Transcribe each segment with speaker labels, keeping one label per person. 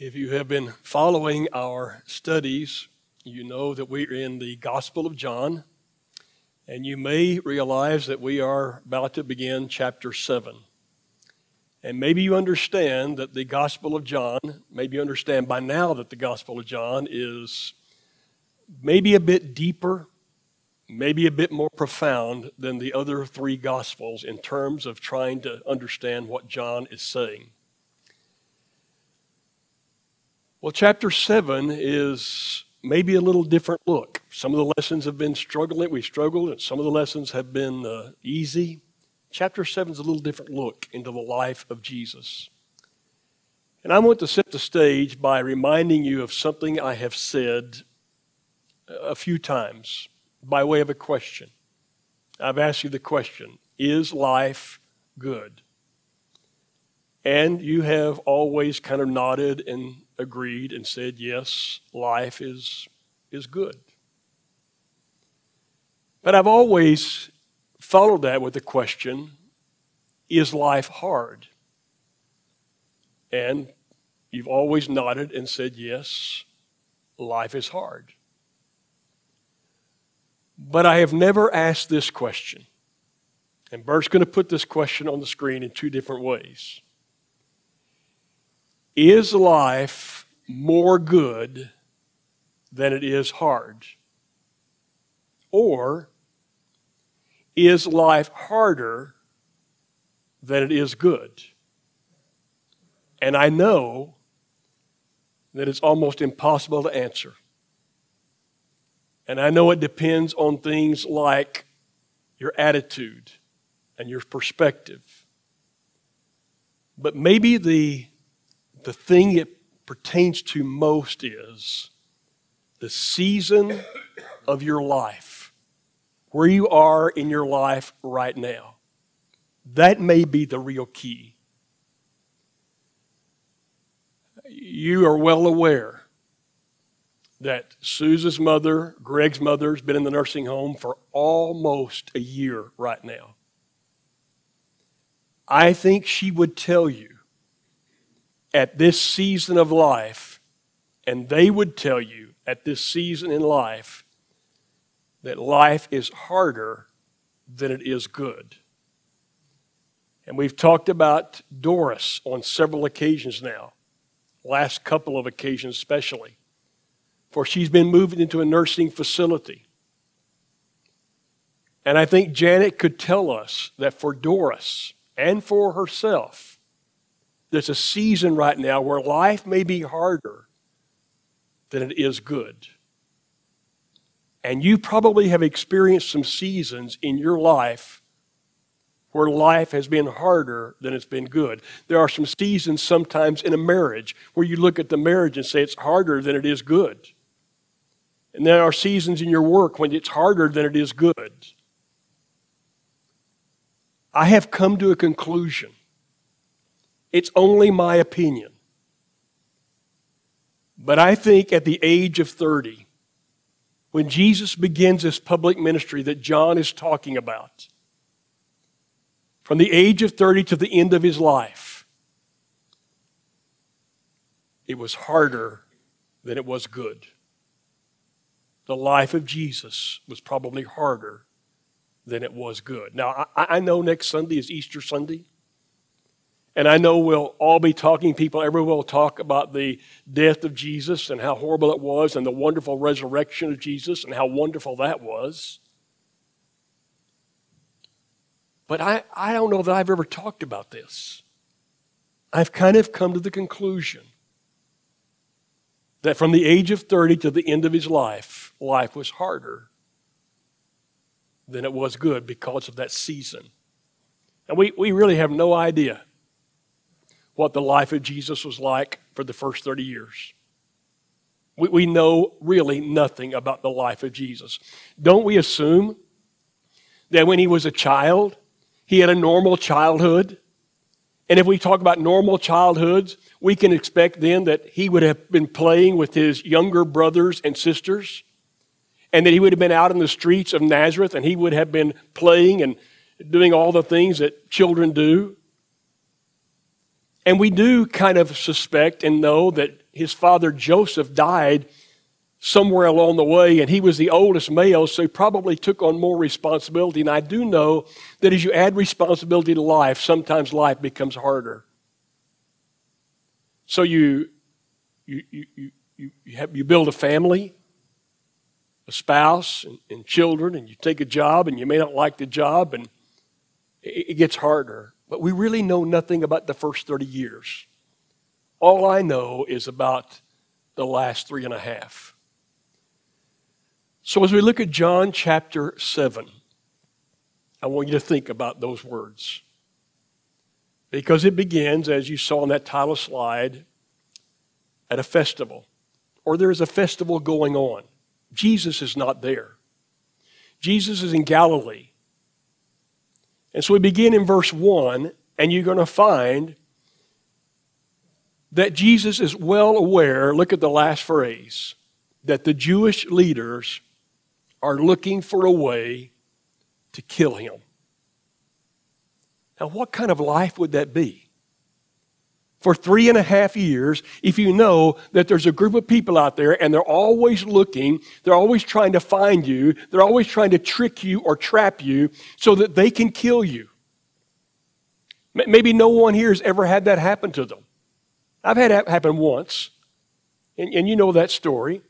Speaker 1: If you have been following our studies, you know that we're in the Gospel of John, and you may realize that we are about to begin chapter 7. And maybe you understand that the Gospel of John, maybe you understand by now that the Gospel of John is maybe a bit deeper, maybe a bit more profound than the other three Gospels in terms of trying to understand what John is saying. Well, chapter 7 is maybe a little different look. Some of the lessons have been we struggled, and some of the lessons have been easy. Chapter 7 is a little different look into the life of Jesus. And I want to set the stage by reminding you of something I have said a few times by way of a question. I've asked you the question, is life good? And you have always kind of nodded and agreed and said, yes, life is good. But I've always followed that with the question, is life hard? And you've always nodded and said, yes, life is hard. But I have never asked this question. And Bert's going to put this question on the screen in two different ways. Is life more good than it is hard? Or is life harder than it is good? And I know that it's almost impossible to answer. And I know it depends on things like your attitude and your perspective. But maybe the thing it pertains to most is the season of your life, where you are in your life right now. That may be the real key. You are well aware that Susan's mother, Greg's mother, has been in the nursing home for almost a year right now. I think she would tell you at this season of life, and they would tell you at this season in life, that life is harder than it is good. And we've talked about Doris on several occasions now, last couple of occasions especially, for she's been moved into a nursing facility. And I think Janet could tell us that for Doris and for herself, there's a season right now where life may be harder than it is good. And you probably have experienced some seasons in your life where life has been harder than it's been good. There are some seasons sometimes in a marriage where you look at the marriage and say it's harder than it is good. And there are seasons in your work when it's harder than it is good. I have come to a conclusion. It's only my opinion. But I think at the age of 30, when Jesus begins this public ministry that John is talking about, from the age of 30 to the end of his life, it was harder than it was good. The life of Jesus was probably harder than it was good. Now, I know next Sunday is Easter Sunday. And I know we'll all be talking, everyone will talk about the death of Jesus and how horrible it was and the wonderful resurrection of Jesus and how wonderful that was. But I don't know that I've ever talked about this. I've kind of come to the conclusion that from the age of 30 to the end of his life, life was harder than it was good because of that season. And we really have no idea what the life of Jesus was like for the first 30 years. We know really nothing about the life of Jesus. Don't we assume that when he was a child, he had a normal childhood? And if we talk about normal childhoods, we can expect then that he would have been playing with his younger brothers and sisters, and that he would have been out in the streets of Nazareth, and he would have been playing and doing all the things that children do. And we do kind of suspect and know that his father Joseph died somewhere along the way, and he was the oldest male, so he probably took on more responsibility. And I do know that as you add responsibility to life, sometimes life becomes harder. So you build a family, a spouse, and children, and you take a job, and you may not like the job, and it gets harder. But we really know nothing about the first 30 years. All I know is about the last 3.5. So as we look at John chapter 7, I want you to think about those words. Because it begins, as you saw on that title slide, at a festival. Or there is a festival going on. Jesus is not there. Jesus is in Galilee. And so we begin in verse 1, and you're going to find that Jesus is well aware, look at the last phrase, that the Jewish leaders are looking for a way to kill him. Now, what kind of life would that be? For 3.5 years, if you know that there's a group of people out there and they're always looking, they're always trying to find you, they're always trying to trick you or trap you so that they can kill you. Maybe no one here has ever had that happen to them. I've had that happen once, and you know that story,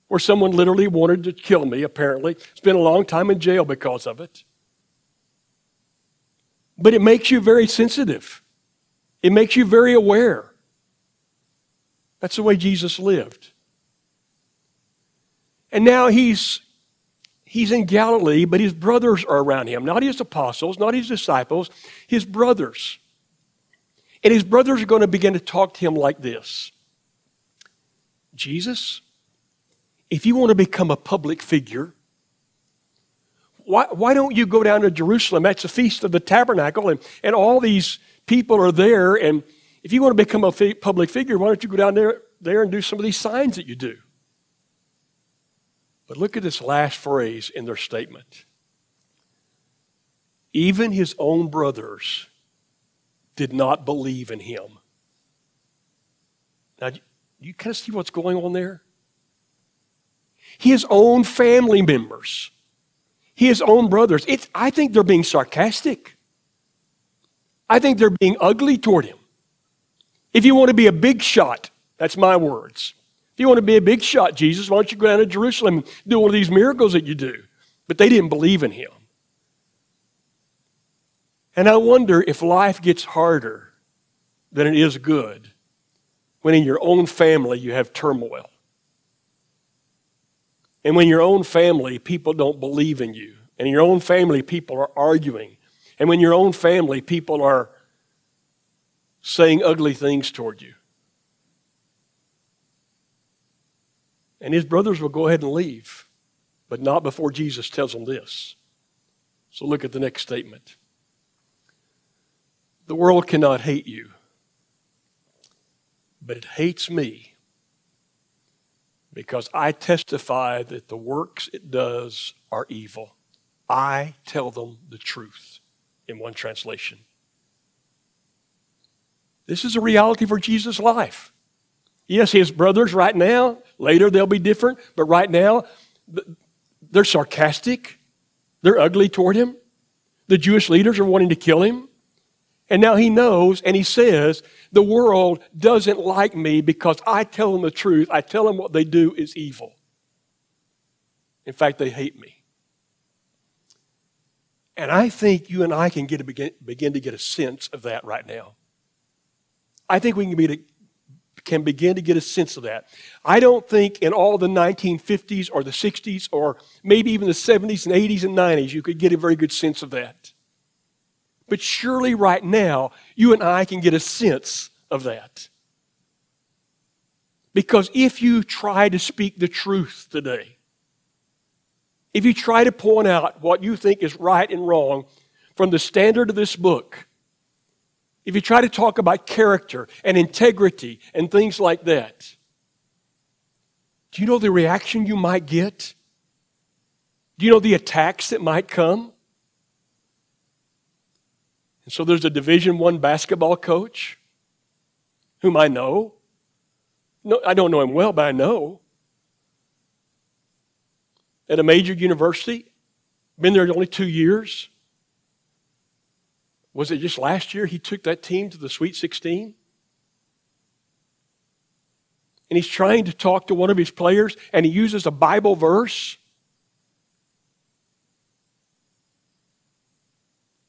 Speaker 1: where someone literally wanted to kill me, apparently. Spent a long time in jail because of it. But it makes you very sensitive. It makes you very aware. That's the way Jesus lived. And now he's in Galilee, but his brothers are around him. Not his apostles, not his disciples, his brothers. And his brothers are going to begin to talk to him like this. Jesus, if you want to become a public figure, why don't you go down to Jerusalem? That's the Feast of the Tabernacle, and all these people are there. And if you want to become a public figure, why don't you go down there and do some of these signs that you do? But look at this last phrase in their statement. Even his own brothers did not believe in him. Now, you kind of see what's going on there? His own family members, his own brothers. I think they're being sarcastic. I think they're being ugly toward him. If you want to be a big shot, that's my words. If you want to be a big shot, Jesus, why don't you go down to Jerusalem and do one of these miracles that you do? But they didn't believe in him. And I wonder if life gets harder than it is good when in your own family you have turmoil. And when your own family, people don't believe in you. And in your own family, people are arguing. And when your own family, people are saying ugly things toward you. And his brothers will go ahead and leave, but not before Jesus tells them this. So look at the next statement. The world cannot hate you, but it hates me because I testify that the works it does are evil. I tell them the truth, in one translation. This is a reality for Jesus' life. Yes, his brothers right now, later they'll be different, but right now they're sarcastic. They're ugly toward him. The Jewish leaders are wanting to kill him. And now he knows, and he says, the world doesn't like me because I tell them the truth. I tell them what they do is evil. In fact, they hate me. And I think you and I can begin to get a sense of that right now. I think we can begin to get a sense of that. I don't think in all the 1950s or the 60s or maybe even the 70s and 80s and 90s you could get a very good sense of that. But surely right now, you and I can get a sense of that. Because if you try to speak the truth today, if you try to point out what you think is right and wrong from the standard of this book, if you try to talk about character and integrity and things like that, do you know the reaction you might get? Do you know the attacks that might come? And so there's a Division I basketball coach whom I know, No, I don't know him well, but I know. At a major university, been there only 2 years. Was it just last year he took that team to the Sweet 16? And he's trying to talk to one of his players, and he uses a Bible verse.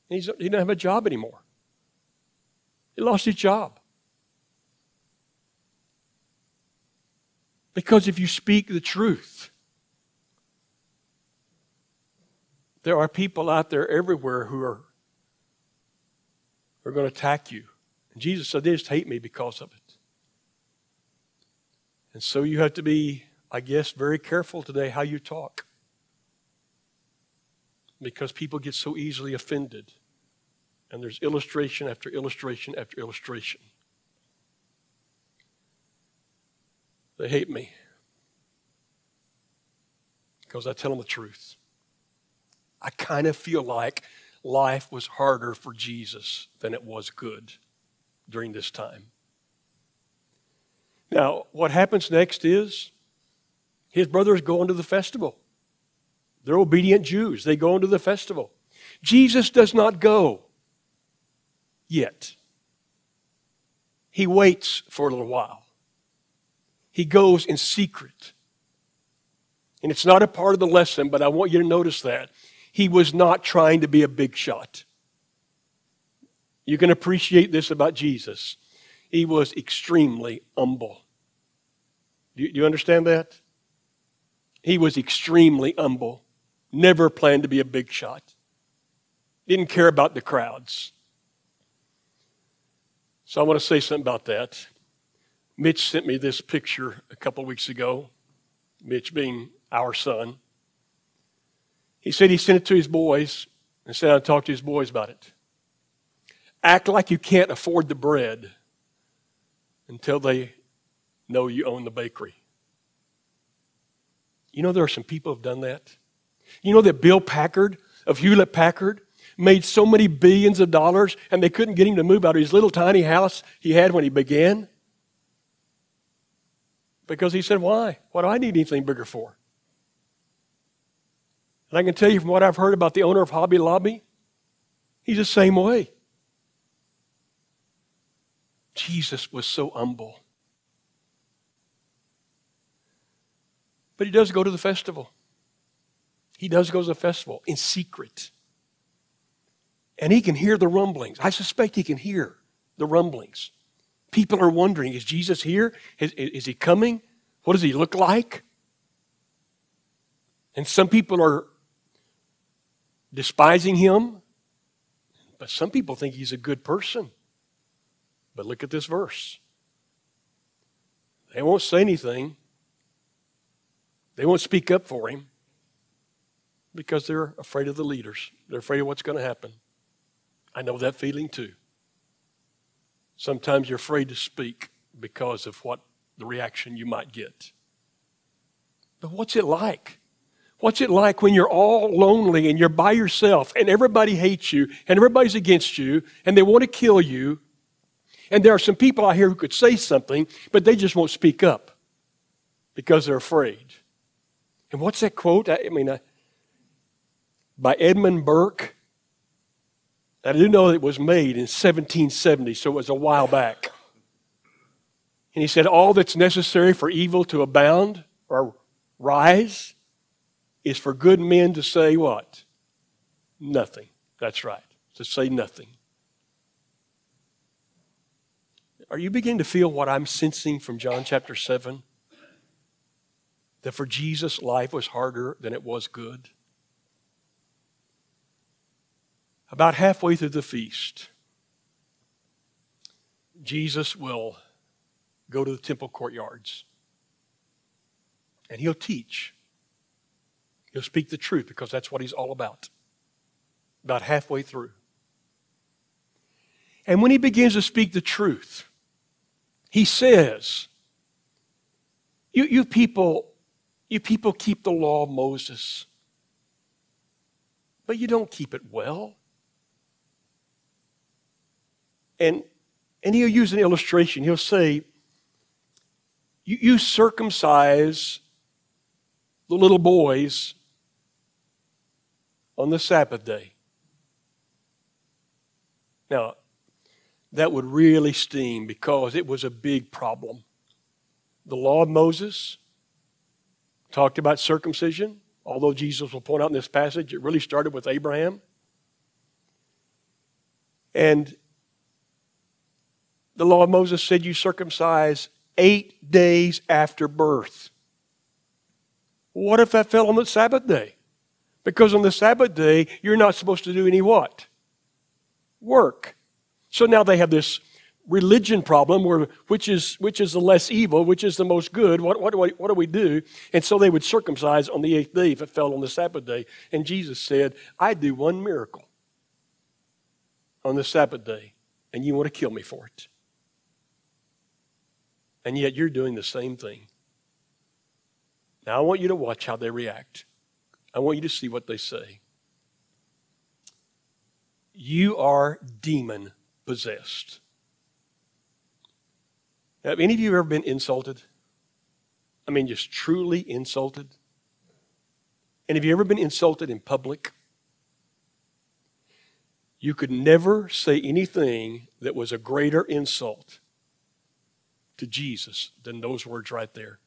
Speaker 1: And he doesn't have a job anymore. He lost his job. Because if you speak the truth, there are people out there everywhere who are going to attack you. And Jesus said, they just hate me because of it. And so you have to be, I guess, very careful today how you talk. Because people get so easily offended. And there's illustration after illustration after illustration. They hate me because I tell them the truth. I kind of feel like life was harder for Jesus than it was good during this time. Now, what happens next is his brothers go into the festival. They're obedient Jews. They go into the festival. Jesus does not go yet. He waits for a little while. He goes in secret. And it's not a part of the lesson, but I want you to notice that. He was not trying to be a big shot. You can appreciate this about Jesus. He was extremely humble. Do you understand that? He was extremely humble. Never planned to be a big shot. Didn't care about the crowds. So I want to say something about that. Mitch sent me this picture a couple of weeks ago. Mitch being our son. He said he sent it to his boys and said I'd talk to his boys about it. Act like you can't afford the bread until they know you own the bakery. You know there are some people who have done that? You know that Bill Packard of Hewlett-Packard made so many billions of dollars and they couldn't get him to move out of his little tiny house he had when he began? Because he said, why? What do I need anything bigger for? And I can tell you from what I've heard about the owner of Hobby Lobby, he's the same way. Jesus was so humble. But he does go to the festival. He does go to the festival in secret. And he can hear the rumblings. I suspect he can hear the rumblings. People are wondering, is Jesus here? Is he coming? What does he look like? And some people are despising him, but some people think he's a good person. But look at this verse. They won't say anything. They won't speak up for him because they're afraid of the leaders. They're afraid of what's going to happen. I know that feeling too. Sometimes you're afraid to speak because of what the reaction you might get. But what's it like? What's it like when you're all lonely and you're by yourself and everybody hates you and everybody's against you and they want to kill you? And there are some people out here who could say something, but they just won't speak up because they're afraid. And what's that quote? By Edmund Burke. I do know it was made in 1770, so it was a while back. And he said, all that's necessary for evil to abound or rise is for good men to say what? Nothing. That's right. To say nothing. Are you beginning to feel what I'm sensing from John chapter 7? That for Jesus, life was harder than it was good. About halfway through the feast, Jesus will go to the temple courtyards. And he'll teach. He'll speak the truth because that's what he's all about. About halfway through. And when he begins to speak the truth, he says, you people keep the law of Moses, but you don't keep it well. And he'll use an illustration. He'll say, You circumcise the little boys on the Sabbath day. Now, that would really sting because it was a big problem. The law of Moses talked about circumcision, although Jesus will point out in this passage, it really started with Abraham. And the law of Moses said you circumcise 8 days after birth. What if that fell on the Sabbath day? Because on the Sabbath day, you're not supposed to do any what? Work. So now they have this religion problem where which is the less evil, which is the most good, what do we do? And so they would circumcise on the 8th day if it fell on the Sabbath day. And Jesus said, I do one miracle on the Sabbath day, and you want to kill me for it. And yet you're doing the same thing. Now I want you to watch how they react. I want you to see what they say. You are demon possessed. Now, have any of you ever been insulted? I mean, just truly insulted? And have you ever been insulted in public? You could never say anything that was a greater insult to Jesus than those words right there.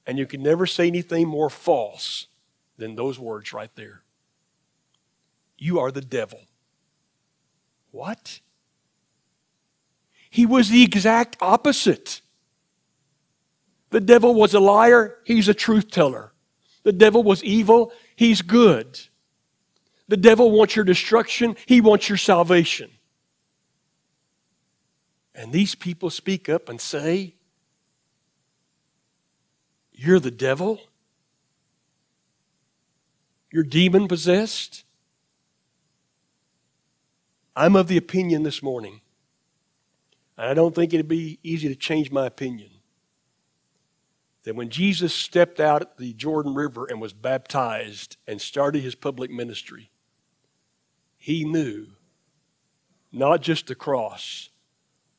Speaker 1: And you can never say anything more false than those words right there. You are the devil. What? He was the exact opposite. The devil was a liar. He's a truth teller. The devil was evil. He's good. The devil wants your destruction. He wants your salvation. And these people speak up and say, you're the devil? You're demon possessed? I'm of the opinion this morning, and I don't think it'd be easy to change my opinion, that when Jesus stepped out at the Jordan River and was baptized and started his public ministry, he knew not just the cross,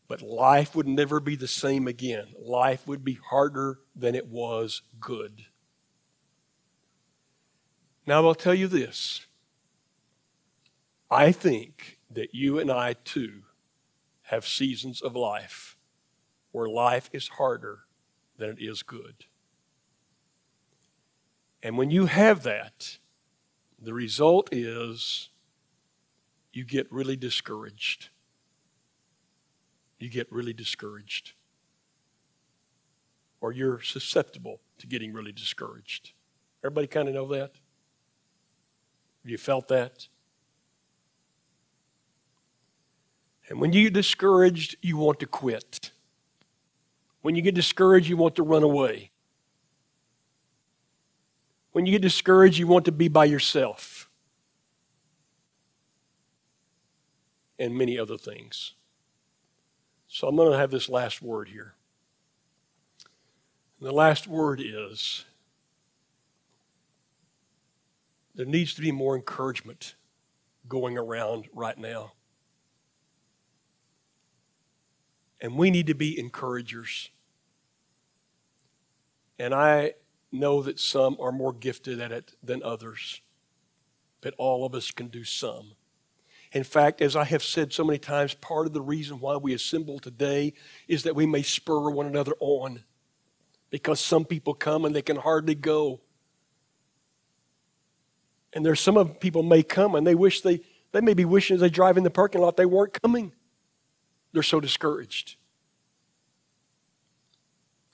Speaker 1: but life would never be the same again. Life would be harder than it was good. Now I'll tell you this. I think that you and I too have seasons of life where life is harder than it is good. And when you have that, the result is you get really discouraged. You get really discouraged. Or you're susceptible to getting really discouraged. Everybody kind of know that? Have you felt that? And when you get discouraged, you want to quit. When you get discouraged, you want to run away. When you get discouraged, you want to be by yourself. And many other things. So I'm going to have this last word here. And the last word is, there needs to be more encouragement going around right now. And we need to be encouragers. And I know that some are more gifted at it than others. But all of us can do some. In fact, as I have said so many times, part of the reason why we assemble today is that we may spur one another on. Because some people come and they can hardly go. And there's some of people may come and they may be wishing as they drive in the parking lot they weren't coming. They're so discouraged.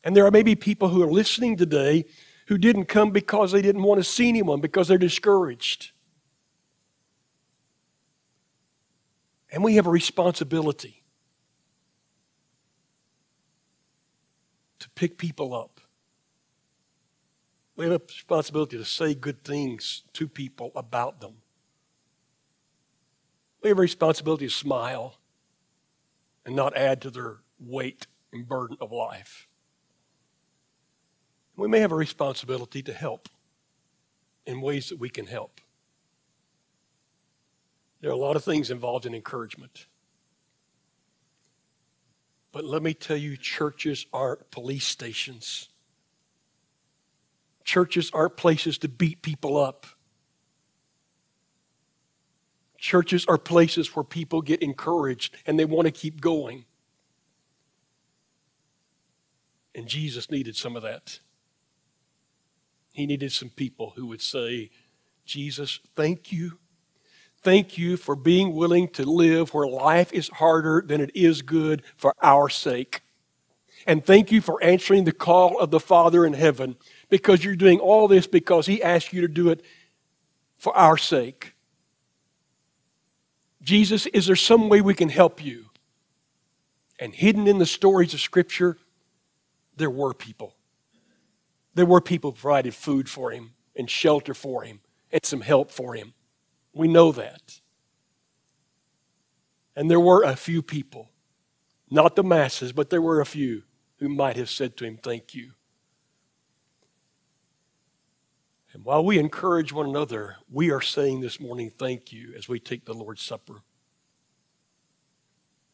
Speaker 1: And there are maybe people who are listening today who didn't come because they didn't want to see anyone, because they're discouraged. And we have a responsibility to pick people up. We have a responsibility to say good things to people about them. We have a responsibility to smile and not add to their weight and burden of life. We may have a responsibility to help in ways that we can help. There are a lot of things involved in encouragement. But let me tell you, churches aren't police stations. Churches aren't places to beat people up. Churches are places where people get encouraged and they want to keep going. And Jesus needed some of that. He needed some people who would say, Jesus, thank you. Thank you for being willing to live where life is harder than it is good for our sake. And thank you for answering the call of the Father in heaven, because you're doing all this because He asked you to do it for our sake. Jesus, is there some way we can help you? And hidden in the stories of Scripture, there were people. There were people who provided food for him and shelter for him and some help for him. We know that. And there were a few people, not the masses, but there were a few who might have said to him, thank you. And while we encourage one another, we are saying this morning, thank you, as we take the Lord's Supper.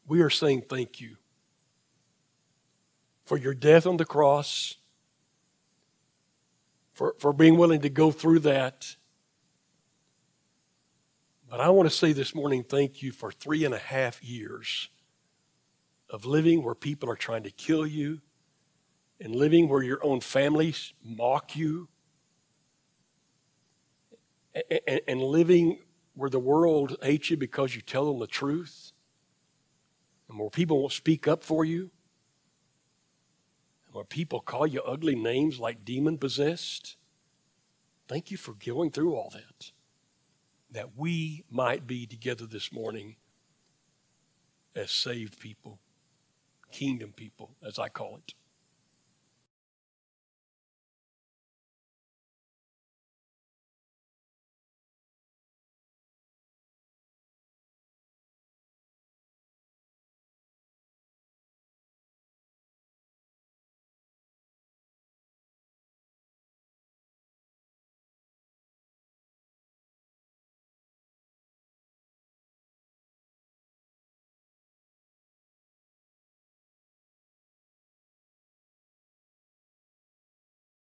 Speaker 1: We are saying thank you for your death on the cross, for being willing to go through that. But I want to say this morning, thank you for 3.5 years of living where people are trying to kill you and living where your own families mock you and living where the world hates you because you tell them the truth and where people won't speak up for you and where people call you ugly names like demon-possessed. Thank you for going through all that we might be together this morning as saved people, kingdom people, as I call it.